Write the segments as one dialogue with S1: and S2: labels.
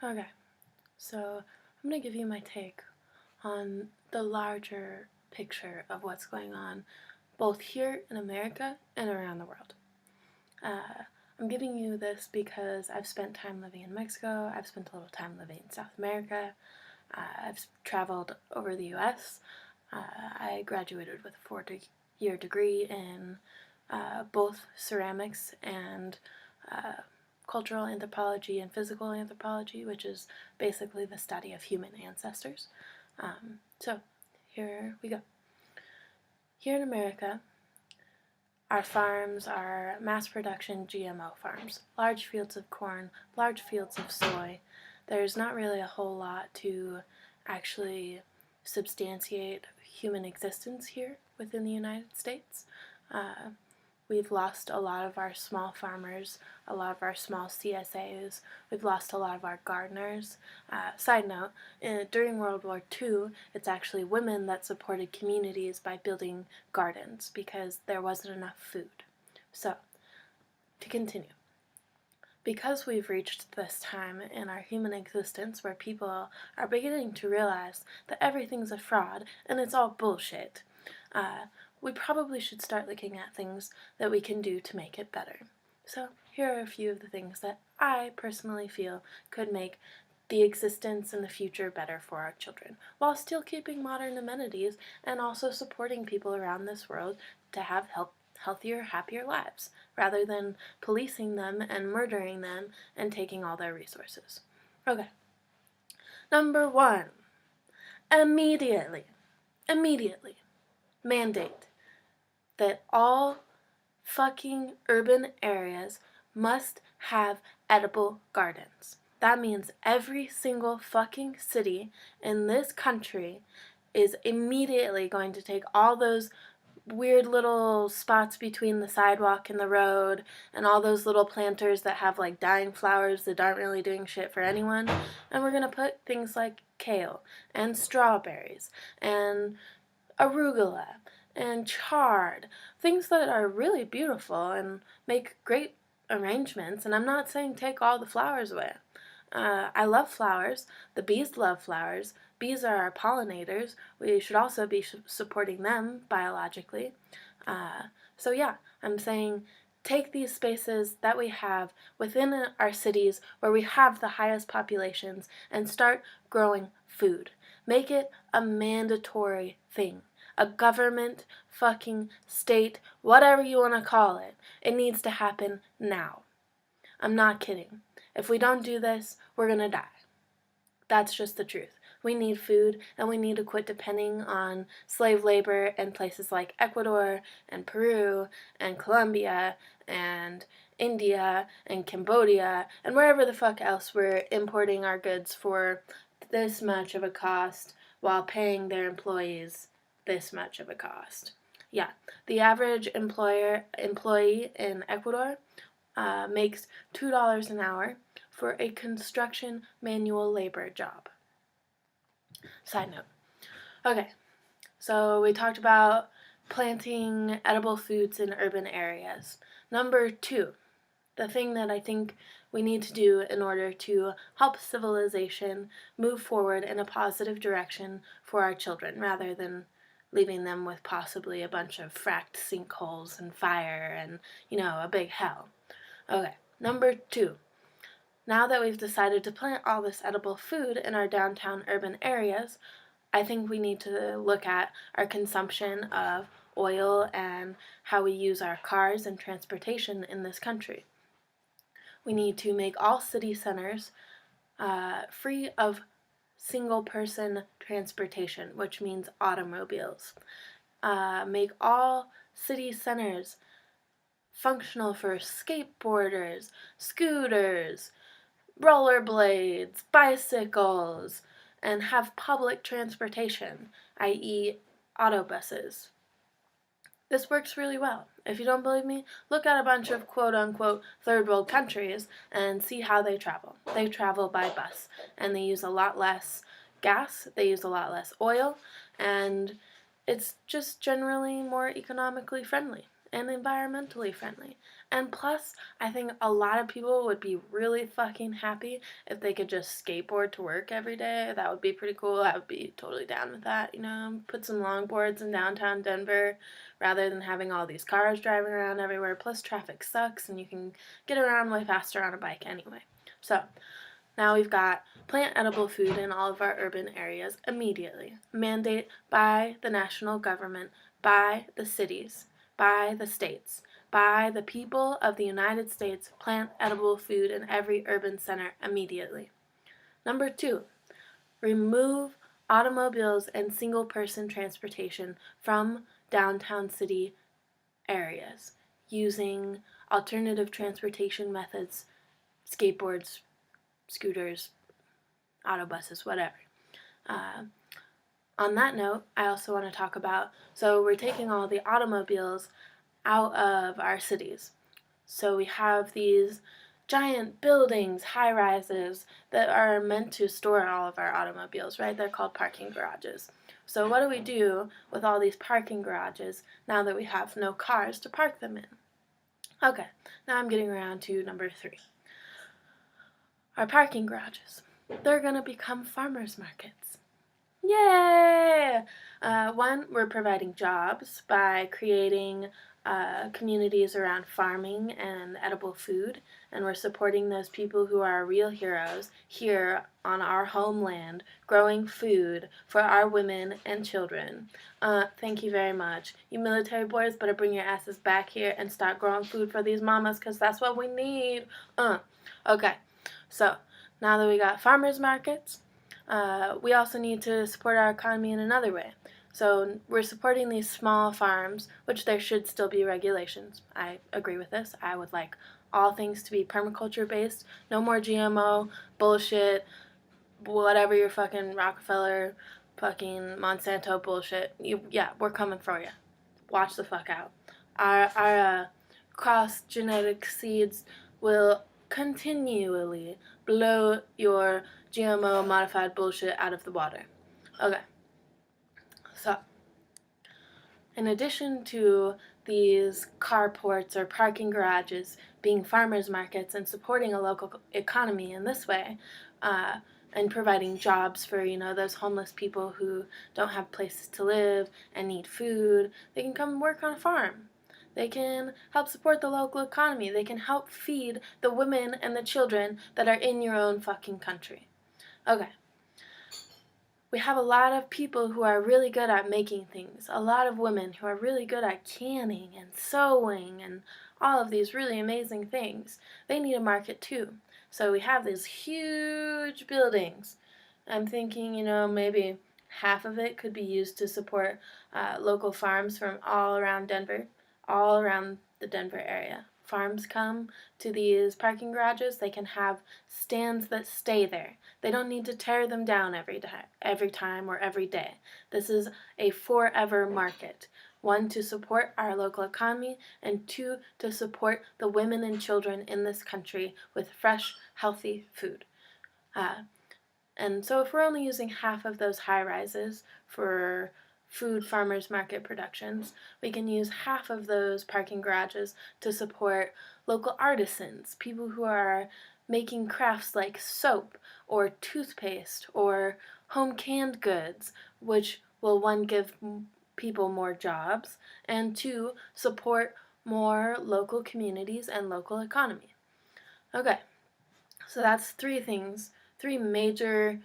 S1: Okay, so I'm going to give you my take on the larger picture of what's going on both here in America and around the world. Uh, I'm giving you this because I've spent time living in Mexico, I've spent a little time living in South America, I've traveled over the US. I graduated with a 4-year degree in both ceramics and cultural anthropology and physical anthropology, which is basically the study of human ancestors. So here we go. Here in America, our farms are mass production GMO farms, large fields of corn, large fields of soy. There's not really a whole lot to actually substantiate human existence here within the United States. We've lost a lot of our small farmers, a lot of our small CSAs. We've lost a lot of our gardeners. Side note, during World War II, it's actually women that supported communities by building gardens because there wasn't enough food. So, to continue. Because we've reached this time in our human existence where people are beginning to realize that everything's a fraud and it's all bullshit, we probably should start looking at things that we can do to make it better. So here are a few of the things that I personally feel could make the existence and the future better for our children, while still keeping modern amenities and also supporting people around this world to have healthier, happier lives, rather than policing them and murdering them and taking all their resources. Okay. Number 1. Immediately mandate that all fucking urban areas must have edible gardens. That means every single fucking city in this country is immediately going to take all those weird little spots between the sidewalk and the road and all those little planters that have like dying flowers that aren't really doing shit for anyone, and we're going to put things like kale and strawberries and arugula and chard, things that are really beautiful and make great arrangements. And I'm not saying take all the flowers away. I love flowers. The bees love flowers. Bees are our pollinators. We should also be supporting them biologically. So yeah, I'm saying take these spaces that we have within our cities where we have the highest populations and start growing food. Make it a mandatory thing. A government, fucking state, whatever you want to call it. It needs to happen now. I'm not kidding. If we don't do this, we're gonna die. That's just the truth. We need food, and we need to quit depending on slave labor in places like Ecuador and Peru and Colombia and India and Cambodia and wherever the fuck else we're importing our goods for this much of a cost while paying their employees this much of a cost. Yeah, the average employee in Ecuador makes $2 an hour for a construction manual labor job. Side note. Okay, so we talked about planting edible foods in urban areas. Number 2, the thing that I think we need to do in order to help civilization move forward in a positive direction for our children, rather than leaving them with possibly a bunch of fracked sinkholes and fire and, a big hell. Okay, number 2. Now that we've decided to plant all this edible food in our downtown urban areas, I think we need to look at our consumption of oil and how we use our cars and transportation in this country. We need to make all city centers free of single-person transportation, which means automobiles. Make all city centers functional for skateboarders, scooters, rollerblades, bicycles, and have public transportation, i.e. autobuses. This works really well. If you don't believe me, look at a bunch of quote-unquote third world countries and see how they travel. They travel by bus, and they use a lot less gas, they use a lot less oil, and it's just generally more economically friendly. and environmentally friendly. And plus, I think a lot of people would be really fucking happy if they could just skateboard to work every day. That would be pretty cool. I would be totally down with that, you know, put some longboards in downtown Denver rather than having all these cars driving around everywhere. Plus, traffic sucks and you can get around way faster on a bike anyway. So, now we've got plant edible food in all of our urban areas immediately. Mandate by the national government, by the cities, by the states, by the people of the United States, plant edible food in every urban center immediately. Number 2, remove automobiles and single-person transportation from downtown city areas using alternative transportation methods, skateboards, scooters, autobuses, whatever. On that note, I also want to talk about, so we're taking all the automobiles out of our cities. So we have these giant buildings, high rises, that are meant to store all of our automobiles, right? They're called parking garages. So what do we do with all these parking garages now that we have no cars to park them in? Okay, now I'm getting around to number 3. Our parking garages. They're going to become farmers markets. Yay! One, we're providing jobs by creating communities around farming and edible food, and we're supporting those people who are real heroes here on our homeland, growing food for our women and children. Thank you very much. You military boys better bring your asses back here and start growing food for these mamas, because that's what we need. Okay, so now that we got farmers markets, we also need to support our economy in another way. So we're supporting these small farms, which there should still be regulations. I agree with this. I would like all things to be permaculture based. No more GMO bullshit, whatever your fucking Rockefeller, fucking Monsanto bullshit. Yeah, we're coming for you. Watch the fuck out. Our cross genetic seeds will continually blow your GMO modified bullshit out of the water. Okay. So, in addition to these carports or parking garages being farmers markets and supporting a local economy in this way, and providing jobs for, you know, those homeless people who don't have places to live and need food, they can come work on a farm. They can help support the local economy. They can help feed the women and the children that are in your own fucking country. Okay. We have a lot of people who are really good at making things. A lot of women who are really good at canning and sewing and all of these really amazing things. They need a market too. So we have these huge buildings. I'm thinking, you know, maybe half of it could be used to support local farms from all around Denver, all around the Denver area. Farms come to these parking garages. They can have stands that stay there. They don't need to tear them down every time or every day. This is a forever market. 1, to support our local economy, and 2, to support the women and children in this country with fresh, healthy food. And so if we're only using half of those high rises for food farmers market productions, we can use half of those parking garages to support local artisans, people who are making crafts like soap or toothpaste or home canned goods, which will, 1, give people more jobs, and 2, support more local communities and local economy. Okay, so that's 3 things, 3 major.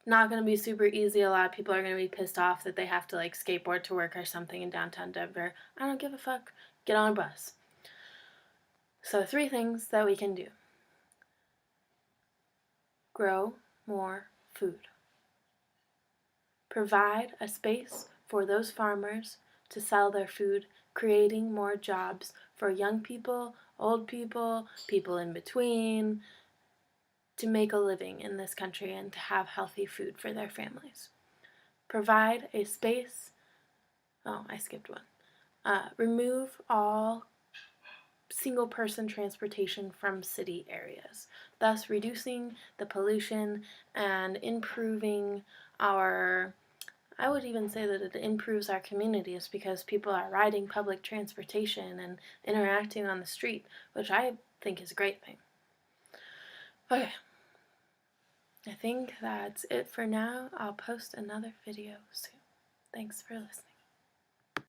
S1: Not going to be super easy. A lot of people are going to be pissed off that they have to like skateboard to work or something in downtown Denver. I don't give a fuck. Get on a bus. So 3 things that we can do. Grow more food. Provide a space for those farmers to sell their food, creating more jobs for young people, old people, people in between, to make a living in this country and to have healthy food for their families. Provide a space. Oh, I skipped one. Remove all single-person transportation from city areas, thus reducing the pollution and improving our I would even say that it improves our communities because people are riding public transportation and interacting on the street, which I think is a great thing. Okay, I think that's it for now. I'll post another video soon. Thanks for listening.